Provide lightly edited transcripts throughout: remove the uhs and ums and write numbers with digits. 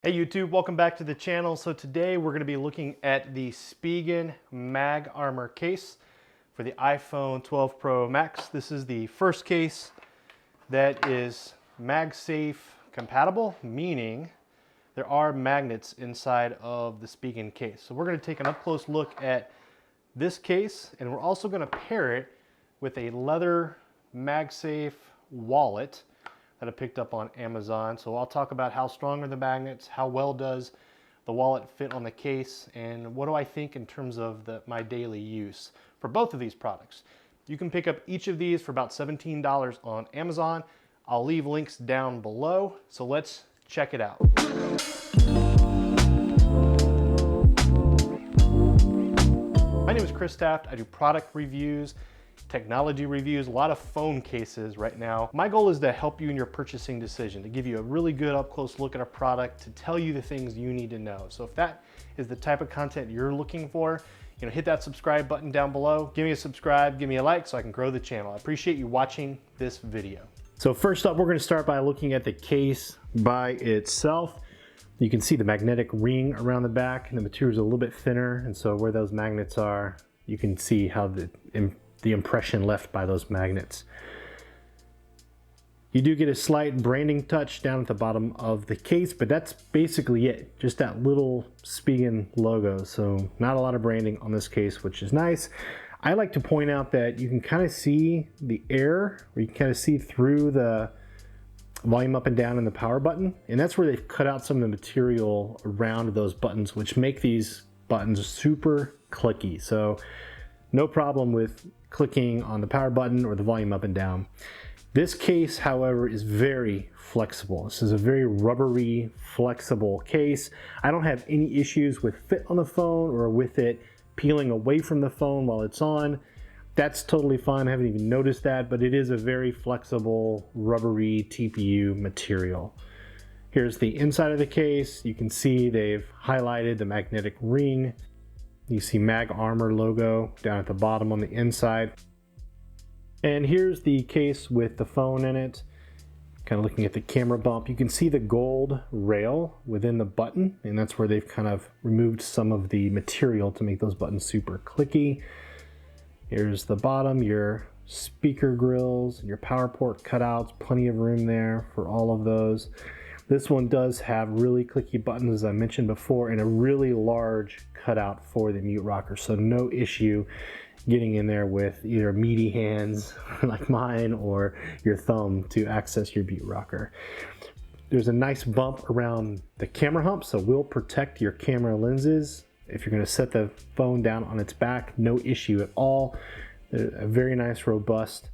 Hey YouTube, welcome back to the channel. So today we're going to be looking at the Spigen Mag Armor case for the iPhone 12 Pro Max. This is the first case that is MagSafe compatible, meaning there are magnets inside of the Spigen case. So we're going to take an up-close look at this case, and we're also going to pair it with a Leather MagSafe Wallet that I picked up on Amazon. So I'll talk about how strong are the magnets, how well does the wallet fit on the case, and what do I think in terms of my daily use for both of these products. You can pick up each of these for about $17 on Amazon. I'll leave links down below, so let's check it out. My name is Chris Taft. I do product reviews, technology reviews, a lot of phone cases right now. My goal is to help you in your purchasing decision, to give you a really good up-close look at a product, to tell you the things you need to know. So if that is the type of content you're looking for, hit that subscribe button down below. Give me a subscribe, give me a like so I can grow the channel. I appreciate you watching this video. So first up, we're going to start by looking at the case by itself. You can see the magnetic ring around the back, and the material is a little bit thinner, and so where those magnets are, you can see how the impression left by those magnets. You do get a slight branding touch down at the bottom of the case, but that's basically it. Just that little Spigen logo. So not a lot of branding on this case, which is nice. I like to point out that you can kind of see the air, or you can kind of see through the volume up and down in the power button. And that's where they've cut out some of the material around those buttons, which make these buttons super clicky. So no problem with clicking on the power button or the volume up and down. This case, however, is very flexible. This is a very rubbery, flexible case. I don't have any issues with fit on the phone or with it peeling away from the phone while it's on. That's totally fine. I haven't even noticed that, but it is a very flexible, rubbery TPU material. Here's the inside of the case. You can see they've highlighted the magnetic ring. You see Mag Armor logo down at the bottom on the inside. And here's the case with the phone in it. Kind of looking at the camera bump. You can see the gold rail within the button, and that's where they've kind of removed some of the material to make those buttons super clicky. Here's the bottom, your speaker grills, your power port cutouts, plenty of room there for all of those. This one does have really clicky buttons, as I mentioned before, and a really large cutout for the mute rocker. So no issue getting in there with either meaty hands like mine or your thumb to access your mute rocker. There's a nice bump around the camera hump, so we'll protect your camera lenses. If you're going to set the phone down on its back, no issue at all. There's a very nice, robust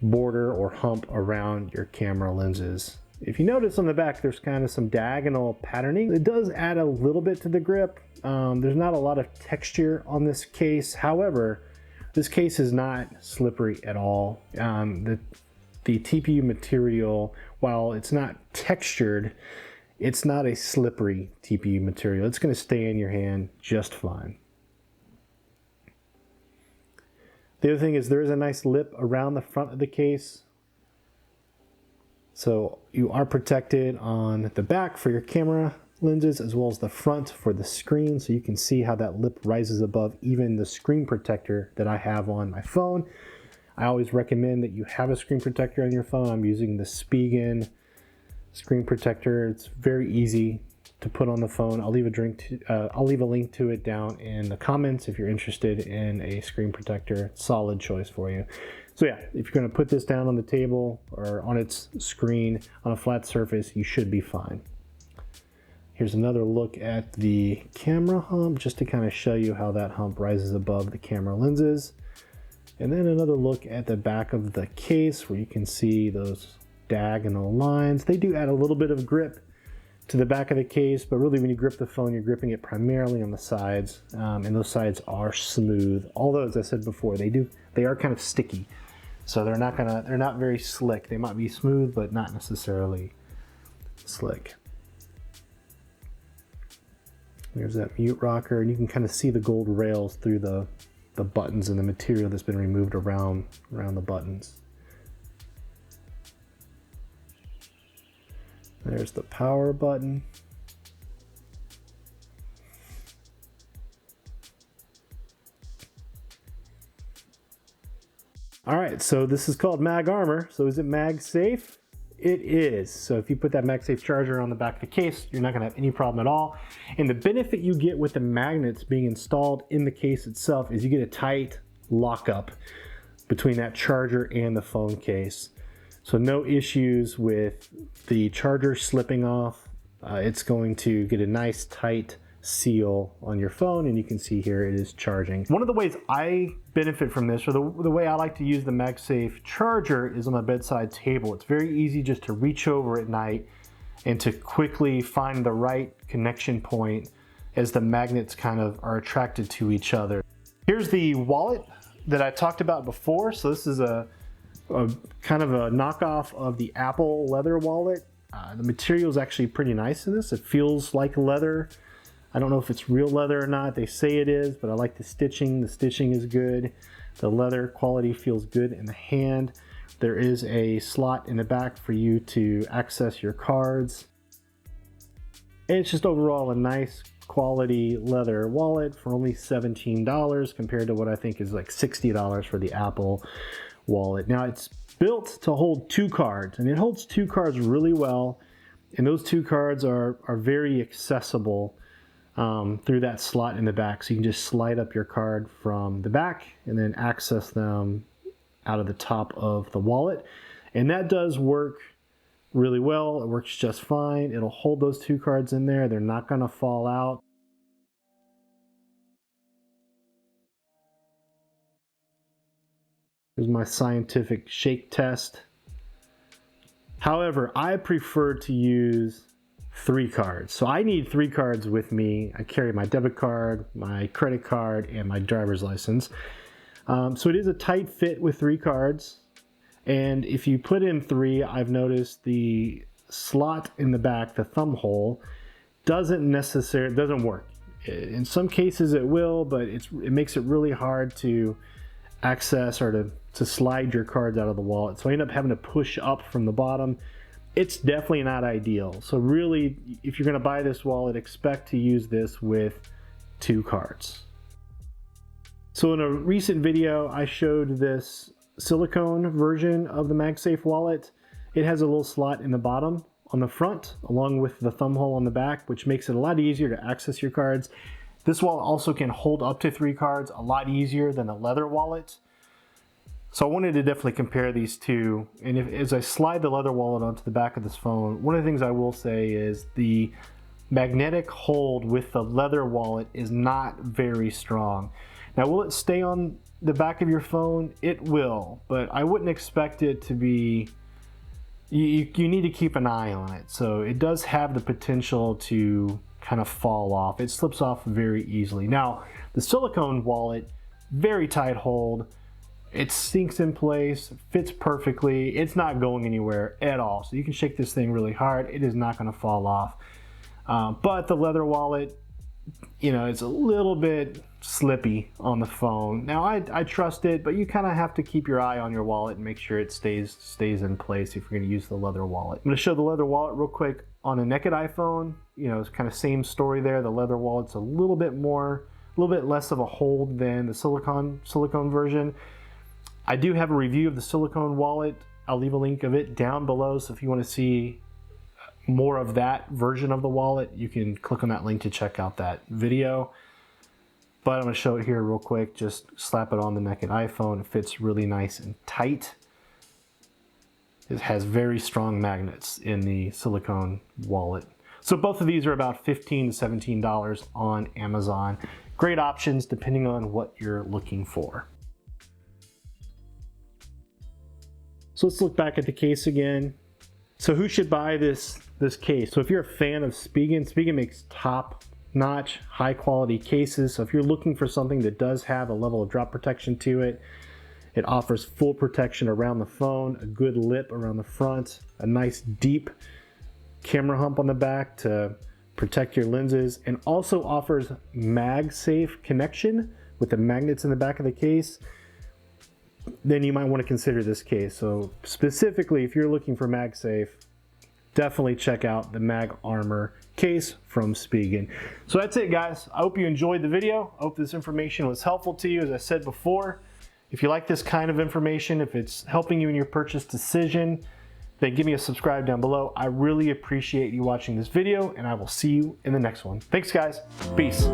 border or hump around your camera lenses. If you notice on the back, there's kind of some diagonal patterning. It does add a little bit to the grip. There's not a lot of texture on this case. However, this case is not slippery at all. The TPU material, while it's not textured, it's not a slippery TPU material. It's going to stay in your hand just fine. The other thing is there is a nice lip around the front of the case. So you are protected on the back for your camera lenses as well as the front for the screen. So you can see how that lip rises above even the screen protector that I have on my phone. I always recommend that you have a screen protector on your phone. I'm using the Spigen screen protector. It's very easy to put on the phone. I'll leave a link to it down in the comments if you're interested in a screen protector. Solid choice for you. So yeah, if you're going to put this down on the table or on its screen on a flat surface, you should be fine. Here's another look at the camera hump, just to kind of show you how that hump rises above the camera lenses. And then another look at the back of the case where you can see those diagonal lines. They do add a little bit of grip to the back of the case, but really when you grip the phone, you're gripping it primarily on the sides, and those sides are smooth. Although, as I said before, they are kind of sticky. So they're not very slick. They might be smooth, but not necessarily slick. There's that mute rocker, and you can kind of see the gold rails through the buttons and the material that's been removed around the buttons. There's the power button. All right, so this is called Mag Armor. So is it MagSafe? It is. So if you put that MagSafe charger on the back of the case, you're not gonna have any problem at all. And the benefit you get with the magnets being installed in the case itself is you get a tight lockup between that charger and the phone case. So no issues with the charger slipping off. It's going to get a nice tight seal on your phone, and you can see here it is charging. One of the ways I benefit from this, or the way I like to use the MagSafe charger, is on the bedside table. It's very easy just to reach over at night and to quickly find the right connection point as the magnets kind of are attracted to each other. Here's the wallet that I talked about before. So this is a kind of a knockoff of the Apple leather wallet. The material is actually pretty nice in this. It feels like leather. I don't know if it's real leather or not. They say it is, but I like the stitching. The stitching is good. The leather quality feels good in the hand. There is a slot in the back for you to access your cards. And it's just overall a nice quality leather wallet for only $17 compared to what I think is like $60 for the Apple wallet. Now it's built to hold 2 cards, and it holds 2 cards really well. And those 2 cards are very accessible through that slot in the back. So you can just slide up your card from the back and then access them out of the top of the wallet. And that does work really well. It works just fine. It'll hold those 2 cards in there. They're not going to fall out. Here's my scientific shake test. However, I prefer to use 3 cards. So I need 3 cards with me. I carry my debit card, my credit card, and my driver's license. So it is a tight fit with 3 cards. And if you put in 3, I've noticed the slot in the back, the thumb hole, doesn't work. In some cases it will, but it makes it really hard to access or to slide your cards out of the wallet. So I end up having to push up from the bottom. It's definitely not ideal. So really, if you're gonna buy this wallet, expect to use this with 2 cards. So in a recent video, I showed this silicone version of the MagSafe wallet. It has a little slot in the bottom on the front, along with the thumb hole on the back, which makes it a lot easier to access your cards. This wallet also can hold up to 3 cards, a lot easier than the leather wallet. So I wanted to definitely compare these two. And as I slide the leather wallet onto the back of this phone, one of the things I will say is the magnetic hold with the leather wallet is not very strong. Now, will it stay on the back of your phone? It will, but I wouldn't expect it to be, you need to keep an eye on it. So it does have the potential to kind of fall off. It slips off very easily. Now, the silicone wallet, very tight hold. It sinks in place, fits perfectly. It's not going anywhere at all. So you can shake this thing really hard. It is not going to fall off. But the leather wallet, you know, it's a little bit slippy on the phone. Now I trust it, but you kind of have to keep your eye on your wallet and make sure it stays in place if you're going to use the leather wallet. I'm going to show the leather wallet real quick on a naked iPhone. You know, it's kind of same story there. The leather wallet's a little bit less of a hold than the silicone version. I do have a review of the silicone wallet. I'll leave a link of it down below, so if you want to see more of that version of the wallet, you can click on that link to check out that video. But I'm going to show it here real quick. Just slap it on the naked iPhone. It fits really nice and tight. It has very strong magnets in the silicone wallet. So both of these are about $15 to $17 on Amazon. Great options depending on what you're looking for. So let's look back at the case again. So who should buy this case? So if you're a fan of Spigen makes top-notch, high-quality cases. So if you're looking for something that does have a level of drop protection to it, it offers full protection around the phone, a good lip around the front, a nice deep camera hump on the back to protect your lenses, and also offers MagSafe connection with the magnets in the back of the case. Then you might want to consider this case. So specifically, if you're looking for MagSafe, definitely check out the Mag Armor case from Spigen. So that's it, guys. I hope you enjoyed the video. I hope this information was helpful to you. As I said before, If you like this kind of information, if it's helping you in your purchase decision, then give me a subscribe down below. I really appreciate you watching this video, and I will see you in the next one. Thanks, guys. Peace.